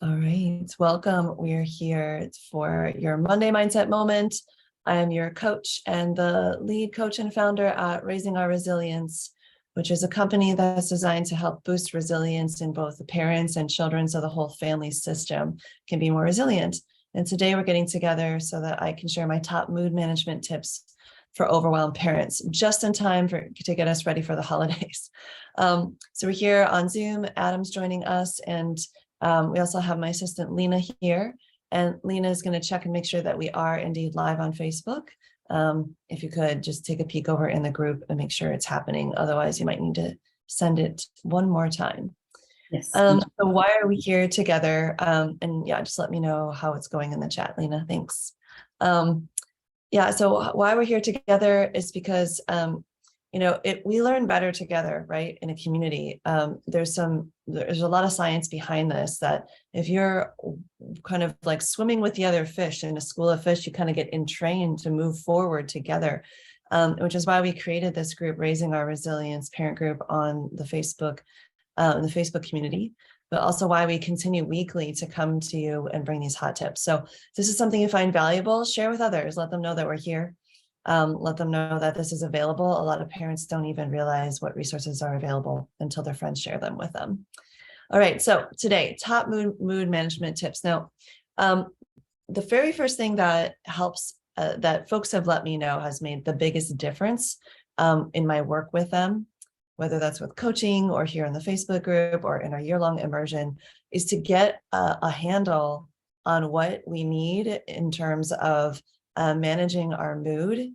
All right, welcome. We are here for your Monday Mindset Moment. I am your coach and the lead coach and founder at Raising Our Resilience, which is a company that's designed to help boost resilience in both the parents and children so the whole family system can be more resilient. And today we're getting together so that I can share my top mood management tips for overwhelmed parents, just in time to get us ready for the holidays. So we're here on Zoom. Adam's joining us, and we also have my assistant, Lena, here. And Lena is going to check and make sure that we are indeed live on Facebook. If you could just take a peek over in the group and make sure it's happening. Otherwise, you might need to send it one more time. Yes. So why are we here together? And yeah, just let me know how it's going in the chat, Lena. Thanks. Yeah, so why we're here together is because, we learn better together, right? In a community. There's a lot of science behind this, that if you're kind of like swimming with the other fish in a school of fish, you kind of get entrained to move forward together, which is why we created this group, Raising Our Resilience parent group, on the Facebook, in the Facebook community, but also why we continue weekly to come to you and bring these hot tips. So if this is something you find valuable, share with others, let them know that we're here. Let them know that this is available. A lot of parents don't even realize what resources are available until their friends share them with them. All right, so today, top mood management tips. Now, the very first thing that helps, that folks have let me know has made the biggest difference in my work with them, whether that's with coaching or here in the Facebook group or in our year-long immersion, is to get a handle on what we need in terms of managing our mood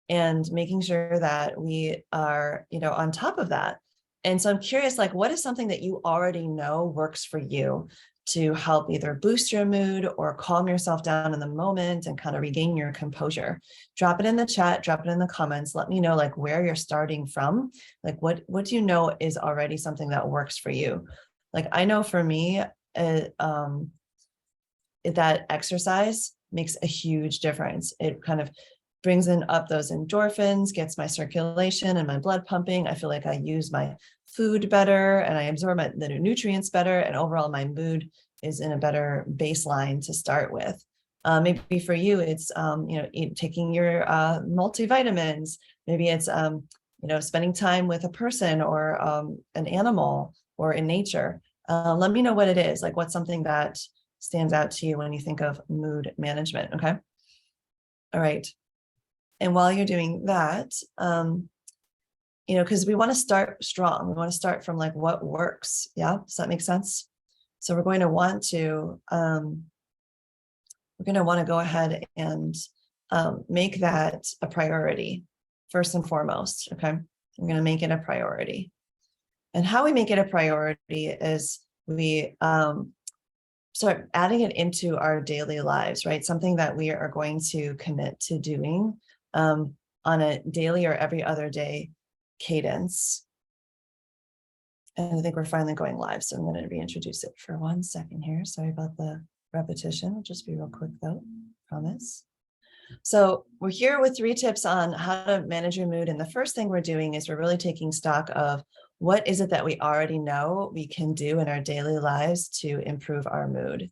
and making sure that we are, on top of that. And so I'm curious, like, what is something that you already know works for you to help either boost your mood or calm yourself down in the moment and kind of regain your composure? Drop it in the chat, drop it in the comments. Let me know like where you're starting from. Like what do you know is already something that works for you? Like I know for me, that exercise makes a huge difference. It kind of brings in up those endorphins, gets my circulation and my blood pumping. I feel like I use my food better and I absorb the nutrients better, and overall my mood is in a better baseline to start with. Maybe for you, it's taking your multivitamins. Maybe it's spending time with a person or an animal or in nature. Let me know what it is. Like what's something that stands out to you when you think of mood management. Okay. All right. And while you're doing that, because we want to start strong. We want to start from like what works. Yeah. Does that make sense? So we're going to want to go ahead and make that a priority first and foremost. Okay. We're going to make it a priority. And how we make it a priority is we start adding it into our daily lives, right? Something that we are going to commit to doing on a daily or every other day cadence. And I think we're finally going live, so I'm going to reintroduce it for 1 second here. Sorry about the repetition. I'll just be real quick though, promise. So we're here with 3 tips on how to manage your mood. And the first thing we're doing is we're really taking stock of what is it that we already know we can do in our daily lives to improve our mood.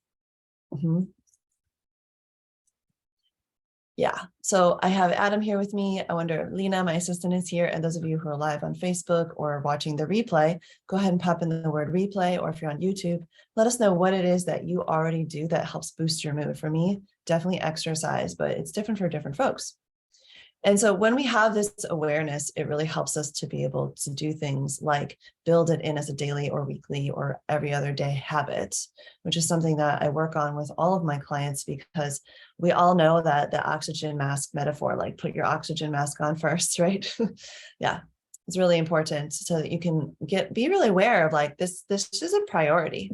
Yeah, so I have Adam here with me. I wonder if Lena, my assistant, is here. And those of you who are live on Facebook or watching the replay, go ahead and pop in the word replay, or if you're on YouTube, let us know what it is that you already do that helps boost your mood. For me, definitely exercise, but it's different for different folks. And so when we have this awareness, it really helps us to be able to do things like build it in as a daily or weekly or every other day habit, which is something that I work on with all of my clients, because we all know that the oxygen mask metaphor, like put your oxygen mask on first, right? Yeah, it's really important so that you can be really aware of like, this is a priority.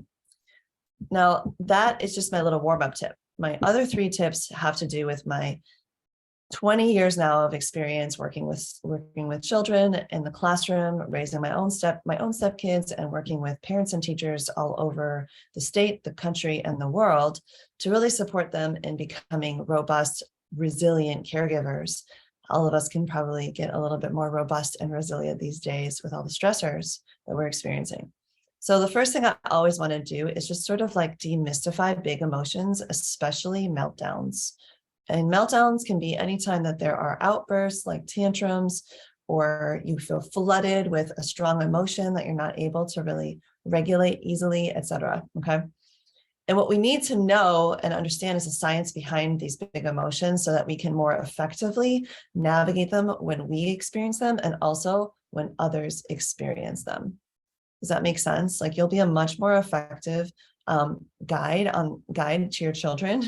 Now, that is just my little warm-up tip. My other 3 tips have to do with my 20 years now of experience working with children in the classroom, raising my own step kids, and working with parents and teachers all over the state, the country, and the world to really support them in becoming robust, resilient caregivers. All of us can probably get a little bit more robust and resilient these days with all the stressors that we're experiencing. So the first thing I always want to do is just sort of like demystify big emotions, especially meltdowns. And meltdowns can be anytime that there are outbursts like tantrums, or you feel flooded with a strong emotion that you're not able to really regulate easily, etc. Okay. And what we need to know and understand is the science behind these big emotions so that we can more effectively navigate them when we experience them and also when others experience them. Does that make sense? Like you'll be a much more effective guide to your children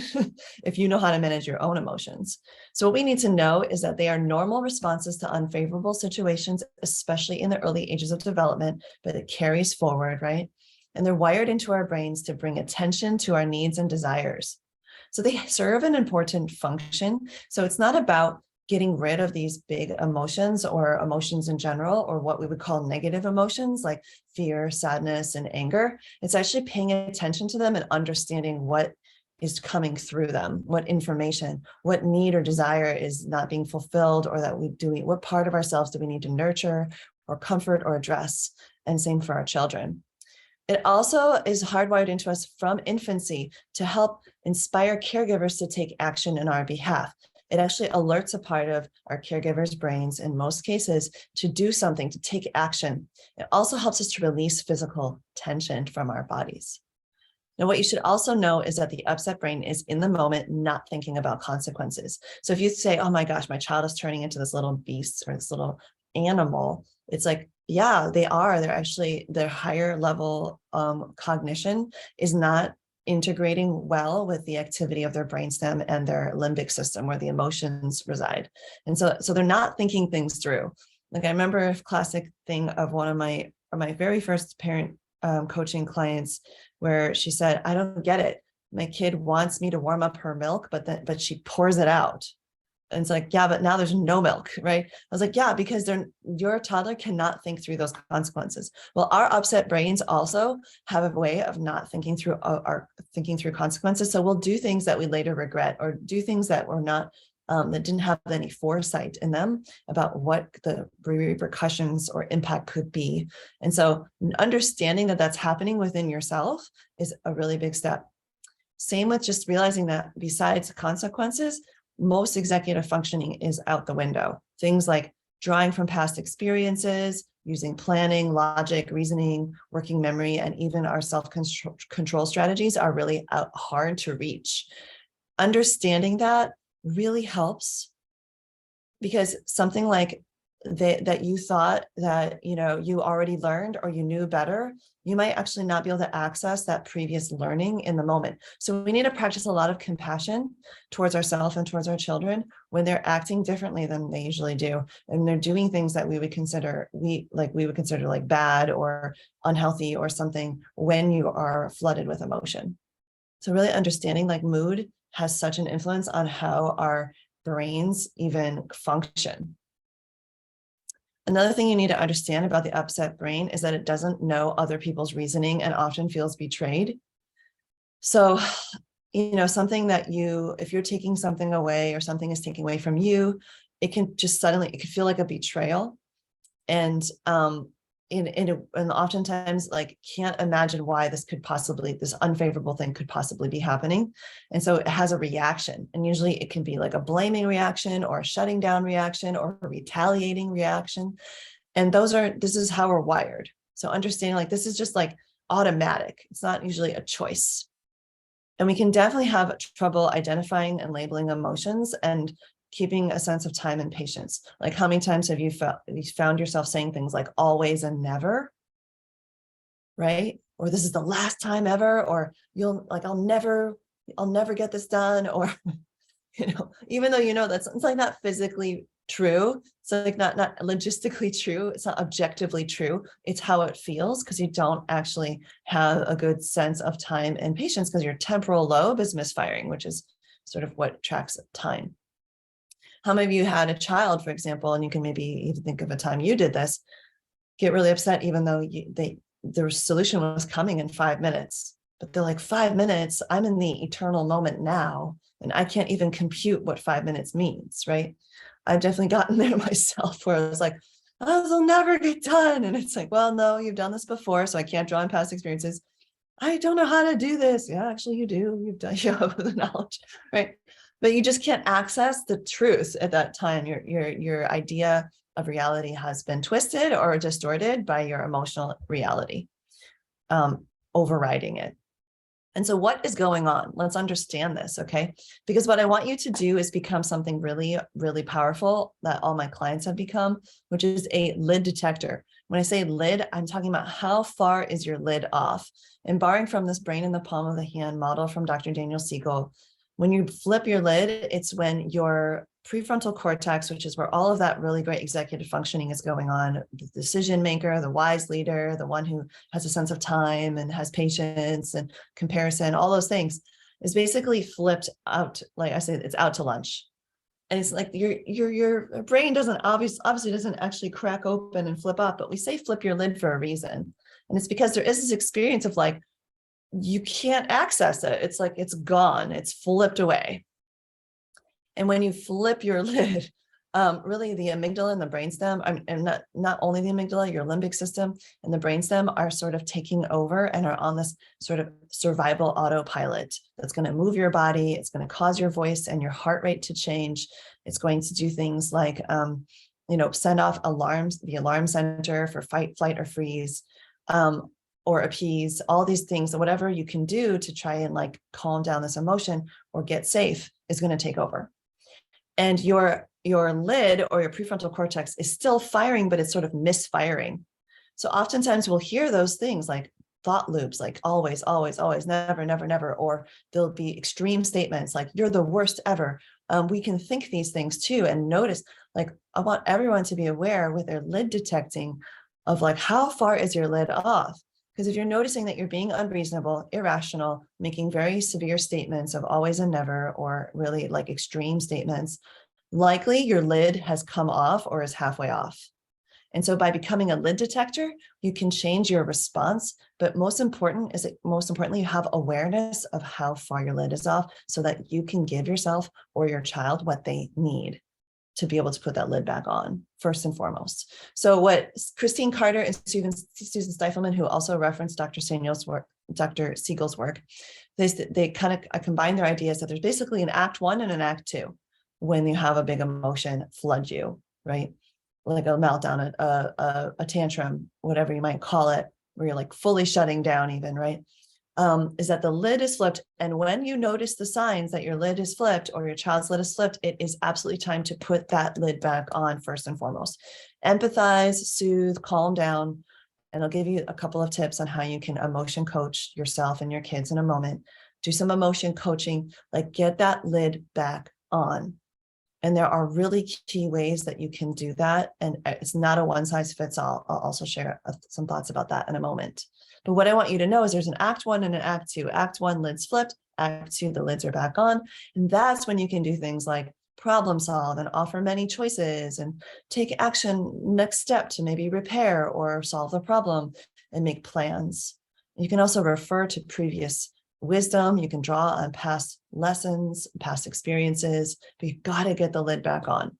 if you know how to manage your own emotions. So what we need to know is that they are normal responses to unfavorable situations, especially in the early ages of development, but it carries forward, right? And they're wired into our brains to bring attention to our needs and desires. So they serve an important function. So it's not about getting rid of these big emotions or emotions in general, or what we would call negative emotions like fear, sadness, and anger. It's actually paying attention to them and understanding what is coming through them, what information, what need or desire is not being fulfilled, or that what part of ourselves do we need to nurture or comfort or address? And same for our children. It also is hardwired into us from infancy to help inspire caregivers to take action in our behalf. It actually alerts a part of our caregivers' brains in most cases to do something, to take action. It also helps us to release physical tension from our bodies. Now, what you should also know is that the upset brain is in the moment, not thinking about consequences. So if you say, oh my gosh, my child is turning into this little beast or this little animal, it's like, yeah, they are. They're actually, their higher level cognition is not integrating well with the activity of their brainstem and their limbic system where the emotions reside. And so they're not thinking things through. Like I remember a classic thing of one of my very first parent coaching clients where she said, I don't get it. My kid wants me to warm up her milk, but she pours it out. And it's like, yeah, but now there's no milk, right? I was like, yeah, because your toddler cannot think through those consequences. Well, our upset brains also have a way of not thinking through thinking through consequences. So we'll do things that we later regret, or do things that were not that didn't have any foresight in them about what the repercussions or impact could be. And so understanding that that's happening within yourself is a really big step. Same with just realizing that besides consequences, most executive functioning is out the window. Things like drawing from past experiences, using planning, logic, reasoning, working memory, and even our self-control strategies are really hard to reach. Understanding that really helps, because something like that you thought that you already learned or you knew better, you might actually not be able to access that previous learning in the moment. So we need to practice a lot of compassion towards ourselves and towards our children when they're acting differently than they usually do, and they're doing things that we would consider like bad or unhealthy or something when you are flooded with emotion. So really understanding like mood has such an influence on how our brains even function. Another thing you need to understand about the upset brain is that it doesn't know other people's reasoning and often feels betrayed. So, something that if you're taking something away or something is taken away from you, it can just suddenly, it could feel like a betrayal. And and oftentimes like can't imagine why this unfavorable thing could possibly be happening. And so it has a reaction, and usually it can be like a blaming reaction or a shutting down reaction or a retaliating reaction. And this is how we're wired. So understanding like this is just like automatic. It's not usually a choice. And we can definitely have trouble identifying and labeling emotions and keeping a sense of time and patience. Like how many times have you found yourself saying things like always and never, right? Or this is the last time ever, or I'll never get this done. Or, even though, that's, it's like not physically true. It's like not logistically true. It's not objectively true. It's how it feels, because you don't actually have a good sense of time and patience because your temporal lobe is misfiring, which is sort of what tracks time. How many of you had a child, for example, and you can maybe even think of a time you did this, get really upset even though the solution was coming in 5 minutes, but they're like, 5 minutes, I'm in the eternal moment now, and I can't even compute what 5 minutes means, right? I've definitely gotten there myself where I was like, oh, this will never get done. And it's like, well, no, you've done this before, so I can't draw on past experiences. I don't know how to do this. Yeah, actually you do. You've done, you have the knowledge, right? But you just can't access the truth at that time. Your idea of reality has been twisted or distorted by your emotional reality, overriding it. And so what is going on? Let's understand this, okay? Because what I want you to do is become something really, really powerful that all my clients have become, which is a lid detector. When I say lid, I'm talking about how far is your lid off? And borrowing from this brain in the palm of the hand model from Dr. Daniel Siegel, when you flip your lid, it's when your prefrontal cortex, which is where all of that really great executive functioning is going on, the decision maker, the wise leader, the one who has a sense of time and has patience and comparison, all those things, is basically flipped out. Like I said, it's out to lunch. And it's like your brain doesn't obviously doesn't actually crack open and flip up, but we say flip your lid for a reason. And it's because there is this experience of like, you can't access it. It's like, it's gone, it's flipped away. And when you flip your lid, really the amygdala and the brainstem, and not only the amygdala, your limbic system and the brainstem are sort of taking over and are on this sort of survival autopilot that's going to move your body. It's going to cause your voice and your heart rate to change. It's going to do things like, send off alarms, the alarm center for fight, flight, or freeze, or appease, all these things, whatever you can do to try and like calm down this emotion or get safe is going to take over. And your lid or your prefrontal cortex is still firing, but it's sort of misfiring. So oftentimes we'll hear those things like thought loops, like always, always, always, never, never, never, or there'll be extreme statements like you're the worst ever. We can think these things too and notice, like, I want everyone to be aware with their lid detecting of like, how far is your lid off? Because if you're noticing that you're being unreasonable, irrational, making very severe statements of always and never, or really like extreme statements, likely your lid has come off or is halfway off. And so by becoming a lid detector, you can change your response. But most importantly, you have awareness of how far your lid is off so that you can give yourself or your child what they need to be able to put that lid back on, first and foremost. So what Christine Carter and Susan Stifelman, who also referenced Dr. Siegel's work, they kind of combine their ideas that there's basically an act 1 and an act 2 when you have a big emotion flood you, right? Like a meltdown, a tantrum, whatever you might call it, where you're like fully shutting down even, right? Is that the lid is flipped. And when you notice the signs that your lid is flipped or your child's lid is flipped, it is absolutely time to put that lid back on first and foremost. Empathize, soothe, calm down. And I'll give you a couple of tips on how you can emotion coach yourself and your kids in a moment. Do some emotion coaching, like get that lid back on. And there are really key ways that you can do that. And it's not a one size fits all. I'll also share some thoughts about that in a moment. But what I want you to know is there's an act 1 and an act 2. Act 1, lids flipped. Act 2, the lids are back on. And that's when you can do things like problem solve and offer many choices and take action, next step to maybe repair or solve the problem and make plans. You can also refer to previous wisdom. You can draw on past lessons, past experiences, but you've got to get the lid back on.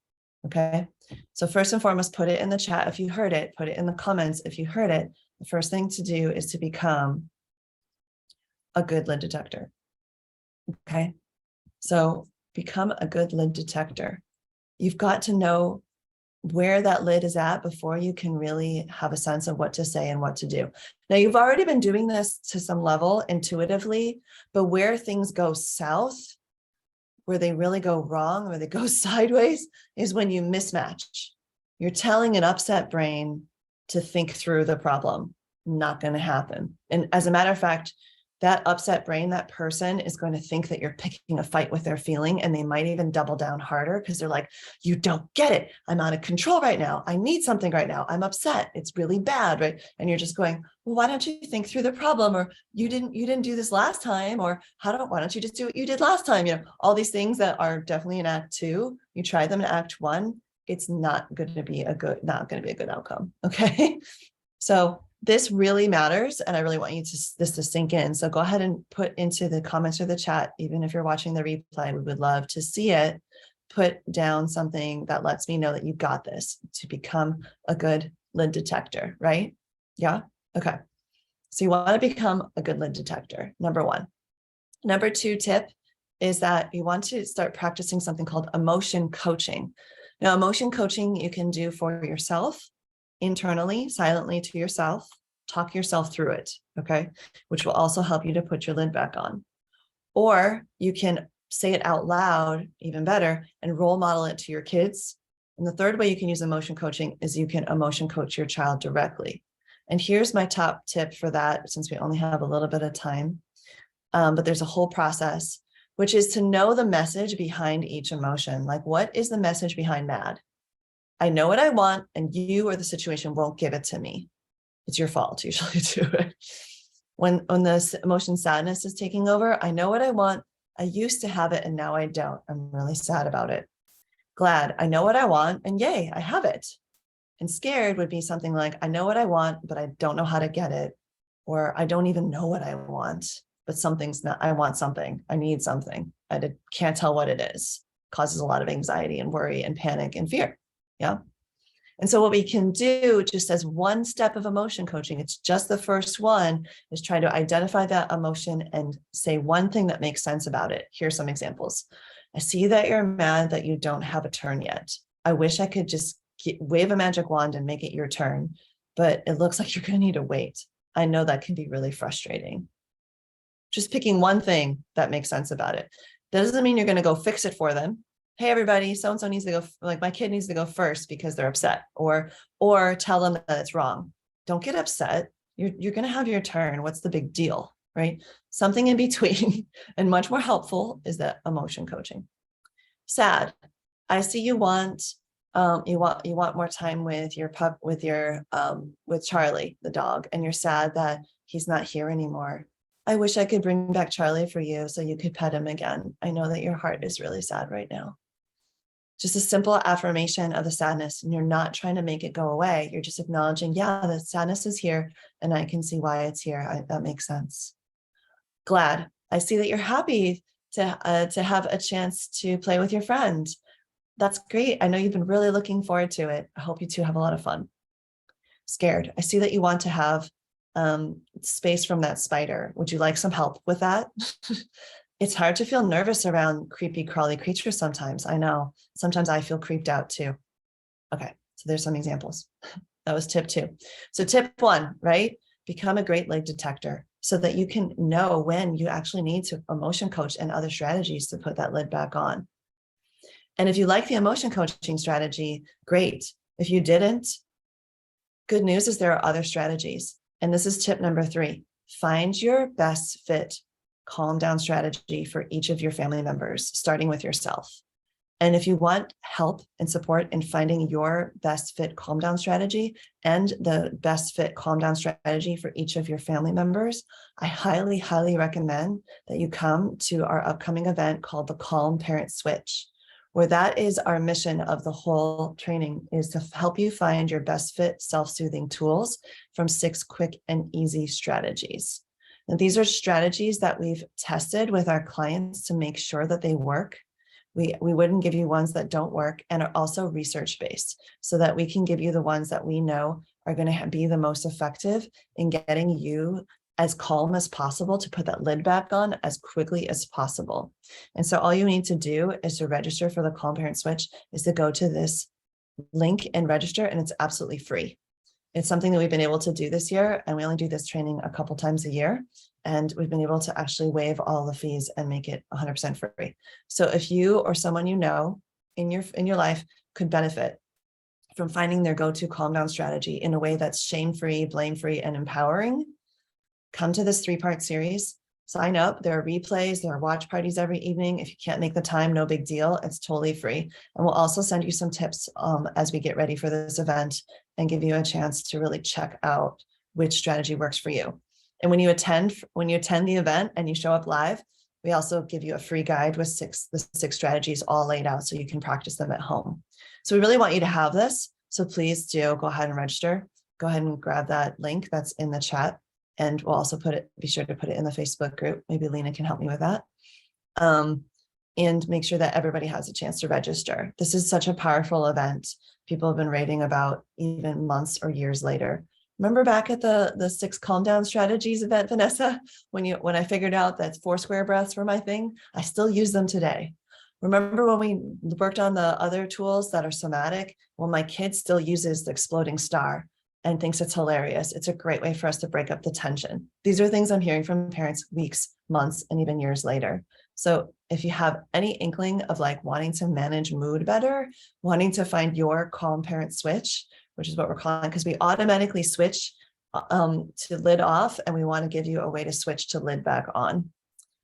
Okay. So first and foremost, put it in the chat if you heard it, put it in the comments if you heard it. The first thing to do is to become a good lid detector. Okay. So become a good lid detector. You've got to know where that lid is at before you can really have a sense of what to say and what to do. Now, you've already been doing this to some level intuitively, but where things go south, where they really go wrong, where they go sideways, is when you mismatch. You're telling an upset brain to think through the problem. Not going to happen. And as a matter of fact, that upset brain, that person is going to think that you're picking a fight with their feeling, and they might even double down harder because they're like, you don't get it. I'm out of control right now. I need something right now. I'm upset. It's really bad, right? And you're just going, well, why don't you think through the problem? Or you didn't do this last time, or why don't you just do what you did last time? All these things that are definitely in act 2, you try them in act 1, it's not going to be a good outcome. Okay. So this really matters, and I really want this to sink in. So go ahead and put into the comments or the chat, even if you're watching the replay, we would love to see it. put down something that lets me know that you got this to become a good lid detector, right? Yeah. Okay. So you want to become a good lid detector, number one. Number two tip is that you want to start practicing something called emotion coaching. Now, emotion coaching you can do for yourself, internally, silently to yourself, talk yourself through it, okay? Which will also help you to put your lid back on. Or you can say it out loud, even better, and role model it to your kids. And the third way you can use emotion coaching is you can emotion coach your child directly. And here's my top tip for that, since we only have a little bit of time. But there's a whole process, which is to know the message behind each emotion. Like, what is the message behind mad? I know what I want, and you or the situation won't give it to me. It's your fault usually too. When the emotion sadness is taking over, I know what I want. I used to have it and now I don't. I'm really sad about it. Glad, I know what I want and yay, I have it. And scared would be something like, I know what I want, but I don't know how to get it. Or I don't even know what I want, but something's not, I want something. I need something. Can't tell what it is. Causes a lot of anxiety and worry and panic and fear. Yeah. And so what we can do just as one step of emotion coaching, it's just the first one, is try to identify that emotion and say one thing that makes sense about it. Here's some examples. I see that you're mad that you don't have a turn yet. I wish I could just wave a magic wand and make it your turn, but it looks like you're going to need to wait. I know that can be really frustrating. Just picking one thing that makes sense about it. That doesn't mean you're going to go fix it for them. Hey, everybody, so-and-so needs to go, like my kid needs to go first because they're upset, or tell them that it's wrong. Don't get upset. You're going to have your turn. What's the big deal, right? Something in between. And much more helpful is that emotion coaching. Sad. I see you want more time with your pup, with Charlie, the dog, and you're sad that he's not here anymore. I wish I could bring back Charlie for you so you could pet him again. I know that your heart is really sad right now. Just a simple affirmation of the sadness, and you're not trying to make it go away. You're just acknowledging, yeah, the sadness is here and I can see why it's here. That makes sense. Glad. I see that you're happy to have a chance to play with your friend. That's great. I know you've been really looking forward to it. I hope you two have a lot of fun. Scared. I see that you want to have space from that spider. Would you like some help with that? It's hard to feel nervous around creepy, crawly creatures sometimes. I know. Sometimes I feel creeped out too. Okay, so there's some examples. That was tip 2. So tip 1, right? Become a great lid detector so that you can know when you actually need to emotion coach and other strategies to put that lid back on. And if you like the emotion coaching strategy, great. If you didn't, good news is there are other strategies. And this is tip number 3. Find your best fit calm down strategy for each of your family members, starting with yourself. And if you want help and support in finding your best fit calm down strategy and the best fit calm down strategy for each of your family members, I highly, highly recommend that you come to our upcoming event called the Calm Parent Switch, where that is our mission of the whole training, is to help you find your best fit self-soothing tools from 6 quick and easy strategies. And these are strategies that we've tested with our clients to make sure that they work. We wouldn't give you ones that don't work, and are also research-based, so that we can give you the ones that we know are going to be the most effective in getting you as calm as possible to put that lid back on as quickly as possible. And so all you need to do is to register for the Calm Parent Switch, is to go to this link and register, and it's absolutely free. It's something that we've been able to do this year, and we only do this training a couple times a year. And we've been able to actually waive all the fees and make it 100% free. So if you or someone you know in your life could benefit from finding their go-to calm down strategy in a way that's shame-free, blame-free, and empowering, come to this 3-part series. Sign up. There are replays. There are watch parties every evening. If you can't make the time, no big deal. It's totally free. And we'll also send you some tips as we get ready for this event and give you a chance to really check out which strategy works for you. And when you attend the event and you show up live, we also give you a free guide with the 6 strategies all laid out so you can practice them at home. So we really want you to have this. So please do go ahead and register. Go ahead and grab that link that's in the chat. And we'll also be sure to put it in the Facebook group. Maybe Lena can help me with that. and make sure that everybody has a chance to register. This is such a powerful event. People have been raving about even months or years later. Remember back at the 6 calm down strategies event, Vanessa, when I figured out that 4 square breaths were my thing? I still use them today. Remember when we worked on the other tools that are somatic? Well, my kid still uses the exploding star and thinks it's hilarious. It's a great way for us to break up the tension. These are things I'm hearing from parents weeks, months, and even years later. So if you have any inkling of like wanting to manage mood better, wanting to find your calm parent switch, which is what we're calling, because we automatically switch to lid off, and we want to give you a way to switch to lid back on,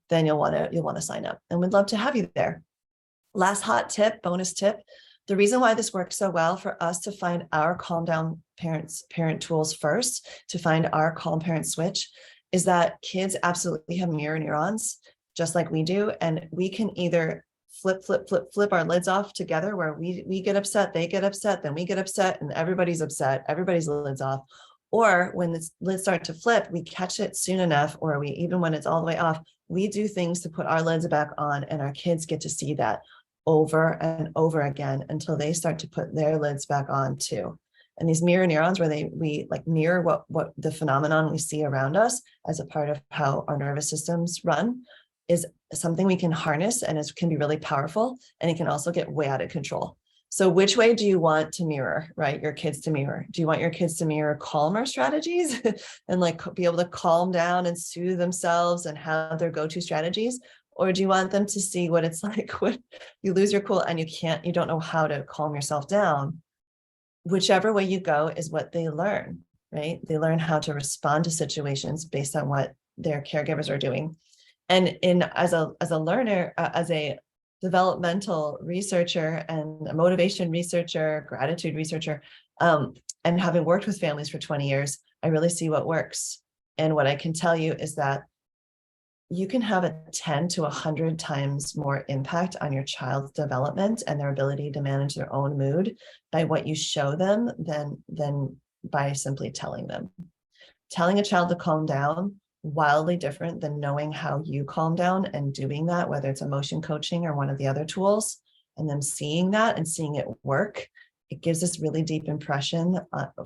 then you'll want to sign up, and we'd love to have you there. Last hot tip, bonus tip. The reason why this works so well for us to find our calm down parent tools first, to find our calm parent switch, is that kids absolutely have mirror neurons, just like we do. And we can either flip our lids off together, where we get upset, they get upset, then we get upset, and everybody's upset, everybody's lids off. Or when the lids start to flip, we catch it soon enough, or we, even when it's all the way off, we do things to put our lids back on, and our kids get to see that over and over again until they start to put their lids back on too. And these mirror neurons, where we like mirror what the phenomenon we see around us as a part of how our nervous systems run, is something we can harness, and it can be really powerful, and it can also get way out of control. So which way do you want to mirror, right? Your kids to mirror? Do you want your kids to mirror calmer strategies and like be able to calm down and soothe themselves and have their go-to strategies? Or do you want them to see what it's like when you lose your cool and you don't know how to calm yourself down? Whichever way you go is what they learn, right? They learn how to respond to situations based on what their caregivers are doing. And as a learner, as a developmental researcher and a motivation researcher, gratitude researcher, and having worked with families for 20 years, I really see what works. And what I can tell you is that you can have a 10 to 100 times more impact on your child's development and their ability to manage their own mood by what you show them than by simply telling them. Telling a child to calm down, wildly different than knowing how you calm down and doing that, whether it's emotion coaching or one of the other tools, and then seeing that and seeing it work. It gives this really deep impression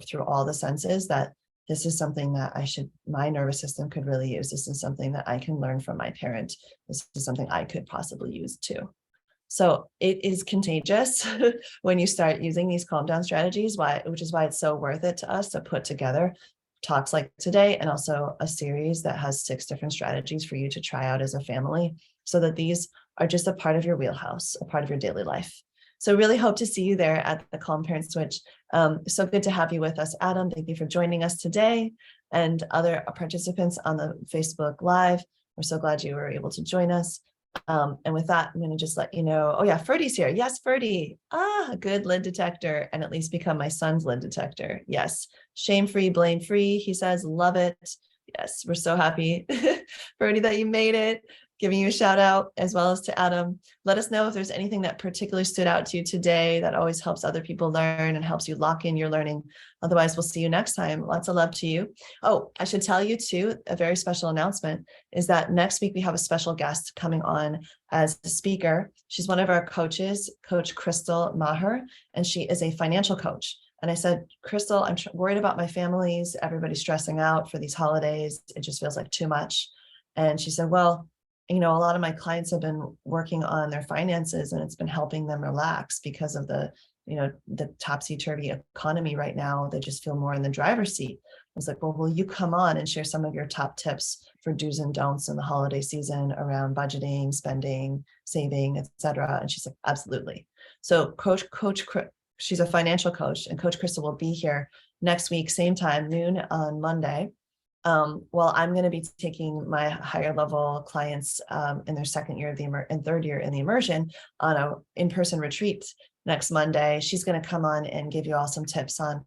through all the senses that this is something that my nervous system could really use. This is something that I can learn from my parent. This is something I could possibly use too. So it is contagious when you start using these calm down strategies, which is why it's so worth it to us to put together talks like today, and also a series that has 6 different strategies for you to try out as a family, so that these are just a part of your wheelhouse, a part of your daily life. So really hope to see you there at the Calm Parent Switch. So good to have you with us, Adam. Thank you for joining us today, and other participants on the Facebook Live. We're so glad you were able to join us. And with that, I'm going to just let you know, oh yeah, Ferdy's here. Yes, Ferdy. A good lid detector, and at least become my son's lid detector. Yes. Shame-free, blame-free. He says, love it. Yes, we're so happy, Ferdy, that you made it. Giving you a shout out, as well as to Adam. Let us know if there's anything that particularly stood out to you today. That always helps other people learn and helps you lock in your learning. Otherwise, we'll see you next time. Lots of love to you. Oh, I should tell you too, a very special announcement is that next week we have a special guest coming on as a speaker. She's one of our coaches, Coach Crystal Maher, and she is a financial coach. And I said, Crystal, I'm worried about my families. Everybody's stressing out for these holidays. It just feels like too much. And she said, well, a lot of my clients have been working on their finances, and it's been helping them relax because of the topsy-turvy economy right now. They just feel more in the driver's seat. I was like, well, will you come on and share some of your top tips for do's and don'ts in the holiday season around budgeting, spending, saving, etc.? And she's like, absolutely. So she's a financial coach, and Coach Crystal will be here next week, same time, noon on Monday. Well, I'm going to be taking my higher level clients in their second year of and third year in the immersion on a in-person retreat next Monday. She's going to come on and give you all some tips on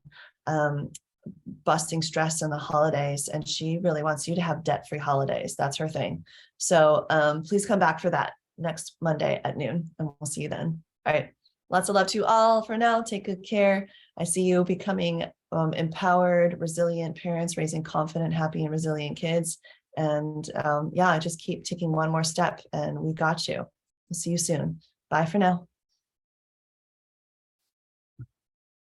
busting stress in the holidays. And she really wants you to have debt-free holidays. That's her thing. So please come back for that next Monday at noon, and we'll see you then. All right. Lots of love to you all. For now, take good care. I see you becoming empowered, resilient parents, raising confident, happy, and resilient kids. And yeah, just keep taking one more step, and we got you. We'll see you soon. Bye for now.